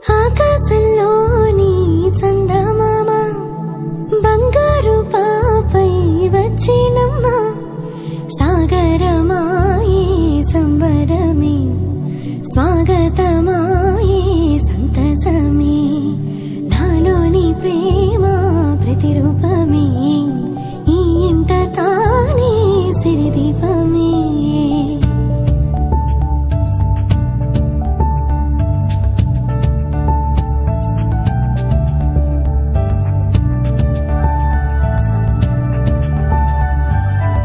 ఆకాశంలోని చందమామ బంగారు పాపై వచ్చినమ్మ సాగరమాయే సంబరమే స్వాగతమాయే సంతసమే నాలోని ప్రేమ ప్రతిరూపమే ఈ ఇంట తానే సిరిదీపమే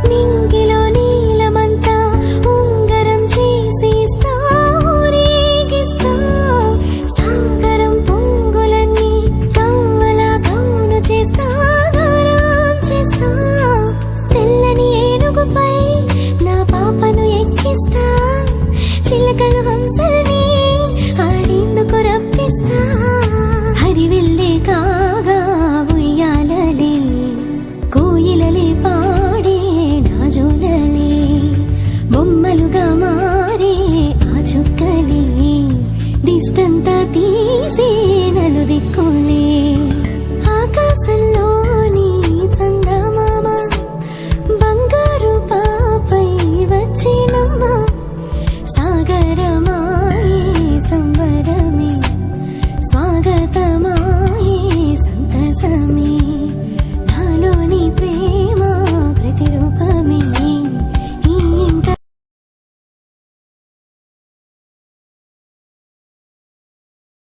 నింగిలో నీలమంతా ఉంగరం చేసి ఇస్తా ఊరేగిస్తా సాగరం పొంగులన్నీ కవ్వల కౌను చేస్తా గారం చేస్తా తెల్లని ఏనుగుపై నా పాపను ఎక్కిస్తా చిలకలు హంసల్ని ఆడేందుకు రప్పిస్తా హరివెల్లే కాగా ఉయ్యాలలే కోయిలలే పాడే నాజోలలే బొమ్మలుగా మారే ఆ చుక్కలే దిష్టంతా తీసే నలు దిక్కు